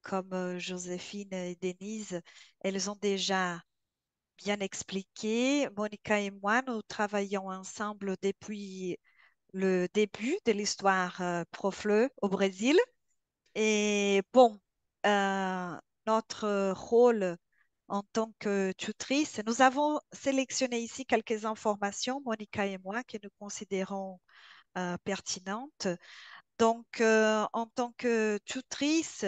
comme Joséphine et Denise, elles ont déjà bien expliqué. Monica et moi, nous travaillons ensemble depuis le début de l'histoire Profleu au Brésil. Et bon, notre rôle en tant que tutrice, nous avons sélectionné ici quelques informations, Monica et moi, que nous considérons pertinentes. Donc, en tant que tutrice,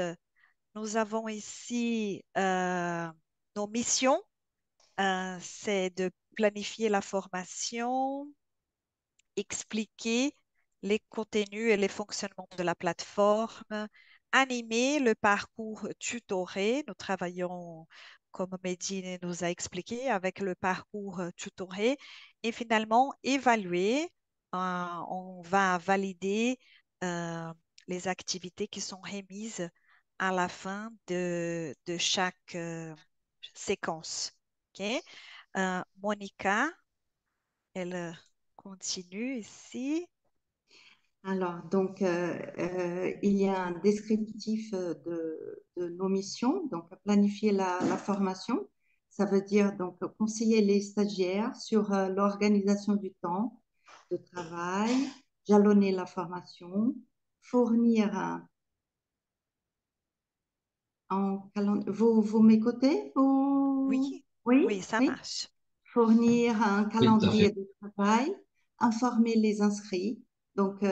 nous avons ici nos missions. C'est de planifier la formation, expliquer les contenus et les fonctionnements de la plateforme, animer le parcours tutoré. Nous travaillons, comme Medine nous a expliqué, avec le parcours tutoré et finalement évaluer. On va valider euh, les activités qui sont remises à la fin de chaque séquence. OK? Monica, elle continue ici. Alors, donc, il y a un descriptif de nos missions. Donc, planifier la formation, ça veut dire donc conseiller les stagiaires sur l'organisation du temps de travail, jalonner la formation, fournir vous m'écoutez? Oui, Oui, oui, ça oui. marche. Fournir un Oui, tout à calendrier fait. de travail, informer les inscrits. Donc,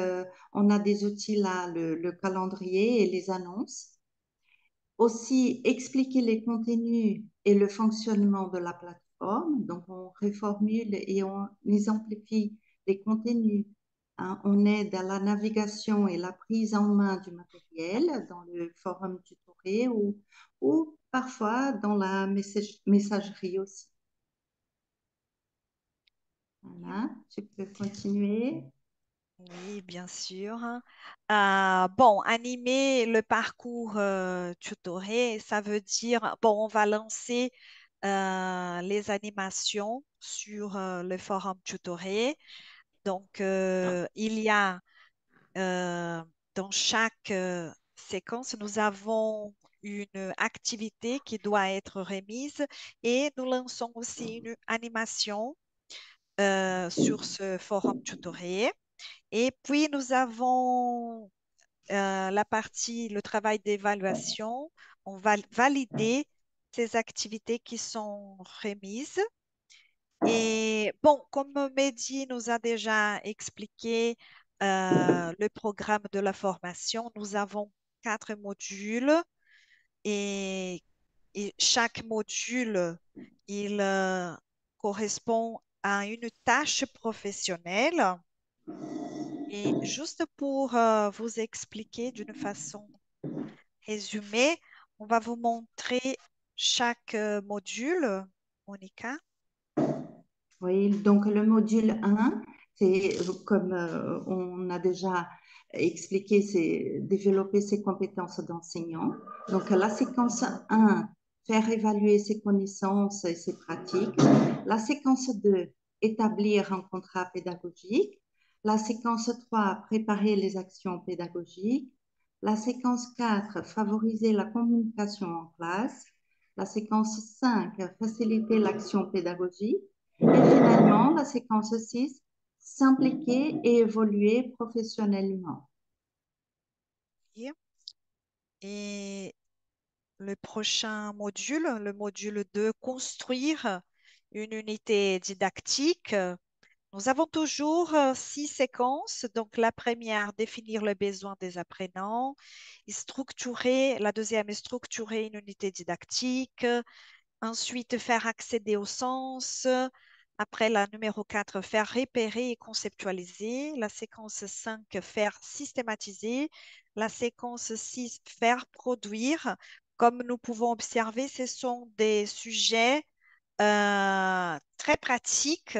on a des outils là, le calendrier et les annonces. Aussi, expliquer les contenus et le fonctionnement de la plateforme. Donc, on réformule et on les amplifie les contenus. Hein. On aide à la navigation et la prise en main du matériel dans le forum tutoré ou parfois dans la messagerie aussi. Voilà, je peux continuer. Oui, bien sûr. Bon, animer le parcours tutoré, ça veut dire, bon, on va lancer les animations sur le forum tutoré. Donc, il y a dans chaque séquence, nous avons une activité qui doit être remise et nous lançons aussi une animation sur ce forum tutoré. Et puis, nous avons la partie, le travail d'évaluation. On va valider ces activités qui sont remises. Et bon, comme Mehdi nous a déjà expliqué le programme de la formation, nous avons 4 modules et, et chaque module, il correspond à une tâche professionnelle. Et juste pour vous expliquer d'une façon résumée, on va vous montrer chaque module, Monica. Oui, donc le module 1, c'est comme on a déjà expliqué, c'est développer ses compétences d'enseignant. Donc la séquence 1, faire évaluer ses connaissances et ses pratiques. La séquence 2, établir un contrat pédagogique. La séquence 3, préparer les actions pédagogiques. La séquence 4, favoriser la communication en classe. La séquence 5, faciliter l'action pédagogique. Et finalement, la séquence 6, s'impliquer et évoluer professionnellement. Et le prochain module, le module 2, construire une unité didactique. Nous avons toujours 6 séquences. Donc, la première, définir les besoins des apprenants. Et structurer, la deuxième est structurer une unité didactique. Ensuite, faire accéder au sens. Après, la numéro 4, faire repérer et conceptualiser. La séquence 5, faire systématiser. La séquence 6, faire produire. Comme nous pouvons observer, ce sont des sujets très pratiques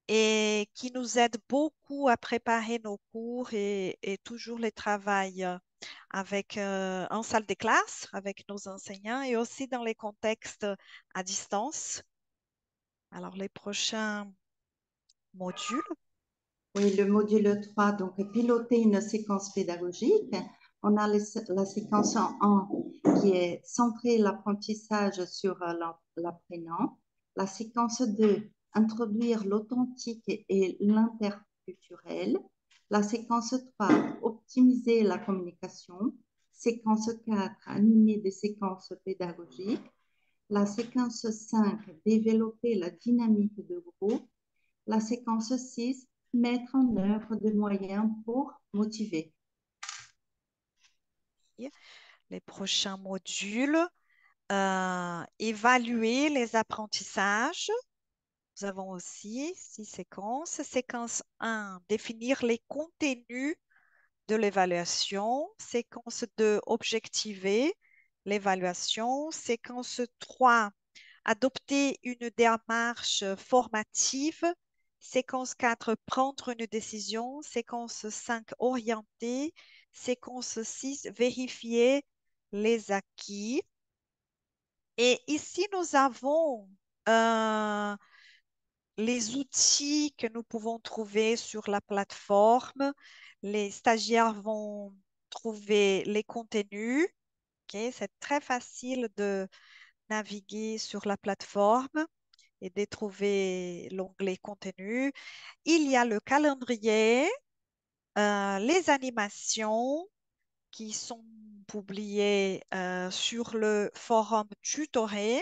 et qui nous aident beaucoup à préparer nos cours et toujours les travail avec, en salle de classe avec nos enseignants et aussi dans les contextes à distance. Alors, les prochains modules. Oui, le module 3, donc piloter une séquence pédagogique. On a la séquence en qui est centrer l'apprentissage sur l'apprenant. La séquence 2, introduire l'authentique et l'interculturel. La séquence 3, optimiser la communication. Séquence 4, animer des séquences pédagogiques. La séquence 5, développer la dynamique de groupe. La séquence 6, mettre en œuvre des moyens pour motiver. Les prochains modules, évaluer les apprentissages. Nous avons aussi 6 séquences. Séquence 1, définir les contenus de l'évaluation. Séquence 2, objectiver l'évaluation. Séquence 3, adopter une démarche formative. Séquence 4, prendre une décision. Séquence 5, orienter. Séquence 6, vérifier les acquis. Et ici, nous avons euh, les outils que nous pouvons trouver sur la plateforme. Les stagiaires vont trouver les contenus. Ok, c'est très facile de naviguer sur la plateforme et de trouver l'onglet contenu. Il y a le calendrier, les animations qui sont publiées sur le forum tutoré.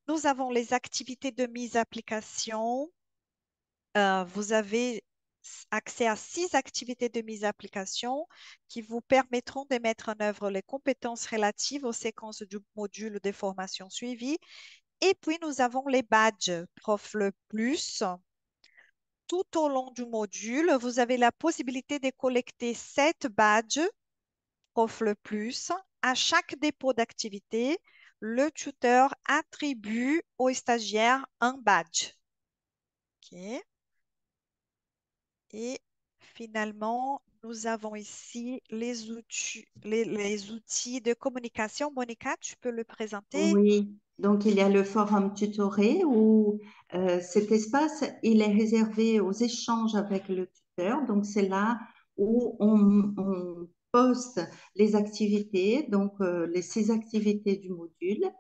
Nous avons les activités de mise à application. Vous avez accès à 6 activités de mise à application qui vous permettront de mettre en œuvre les compétences relatives aux séquences du module de formation suivie. Et puis, nous avons les badges Profle Plus. Tout au long du module, vous avez la possibilité de collecter 7 badges Profle Plus. À chaque dépôt d'activité, le tuteur attribue aux stagiaires un badge. OK. Et finalement, nous avons ici les outils de communication. Monica, tu peux le présenter? Oui, donc il y a le forum tutoré où cet espace, il est réservé aux échanges avec le tuteur. Donc c'est là où on poste les activités, donc les 6 activités du module.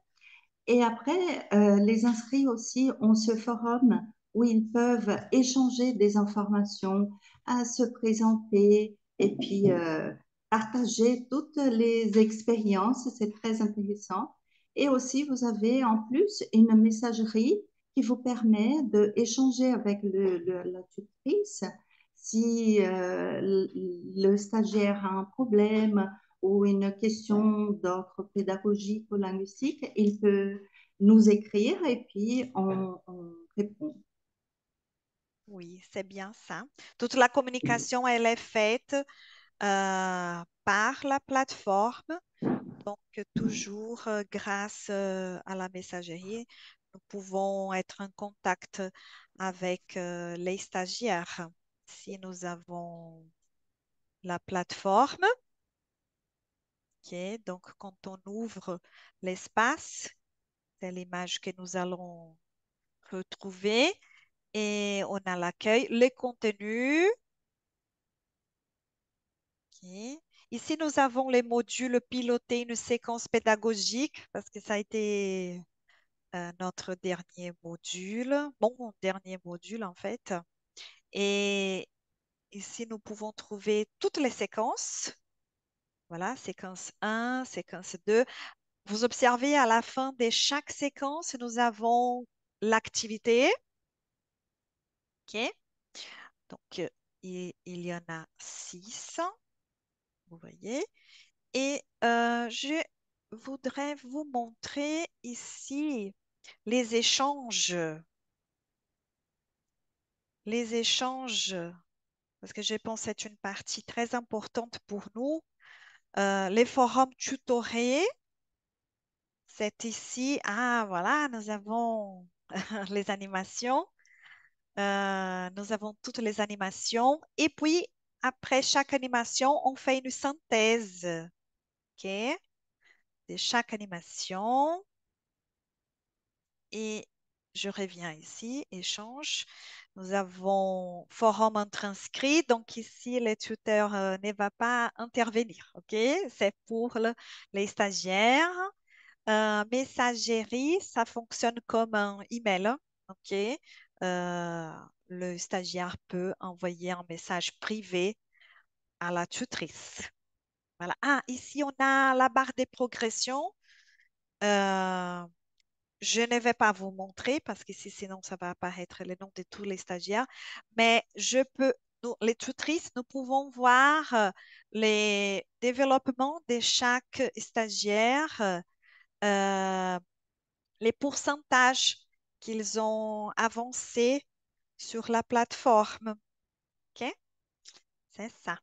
Et après, les inscrits aussi ont ce forum où ils peuvent échanger des informations, à se présenter et puis partager toutes les expériences. C'est très intéressant. Et aussi, vous avez en plus une messagerie qui vous permet d'échanger avec la tutrice. Si le stagiaire a un problème ou une question d'ordre pédagogique ou linguistique, il peut nous écrire et puis on répond. Oui, c'est bien ça. Toute la communication, elle est faite par la plateforme. Donc, toujours grâce à la messagerie, nous pouvons être en contact avec les stagiaires. Si nous avons la plateforme, ok, donc quand on ouvre l'espace, c'est l'image que nous allons retrouver et on a l'accueil, les contenus. Ok. Ici, nous avons les modules piloter une séquence pédagogique parce que ça a été notre dernier module, mon dernier module en fait. Et ici, nous pouvons trouver toutes les séquences. Voilà, séquence 1, séquence 2. Vous observez à la fin de chaque séquence, nous avons l'activité. OK? Donc, il y en a 6, vous voyez. Et je voudrais vous montrer ici les échanges. Les échanges, parce que je pense que c'est une partie très importante pour nous. Les forums tutorés, c'est ici. Ah, voilà, nous avons les animations. Nous avons toutes les animations. Et puis, après chaque animation, on fait une synthèse, OK, de chaque animation. Et je reviens ici, échange. Nous avons forum entre inscrits. Donc ici, le tuteur ne va pas intervenir. OK? C'est pour les stagiaires. Messagerie, ça fonctionne comme un email. OK? Euh, le stagiaire peut envoyer un message privé à la tutrice. Voilà. Ah, ici, on a la barre des progressions. Euh, je ne vais pas vous montrer parce que sinon, ça va apparaître le nom de tous les stagiaires. Mais les tutrices, nous pouvons voir les développements de chaque stagiaire, euh, les pourcentages qu'ils ont avancés sur la plateforme. OK? C'est ça.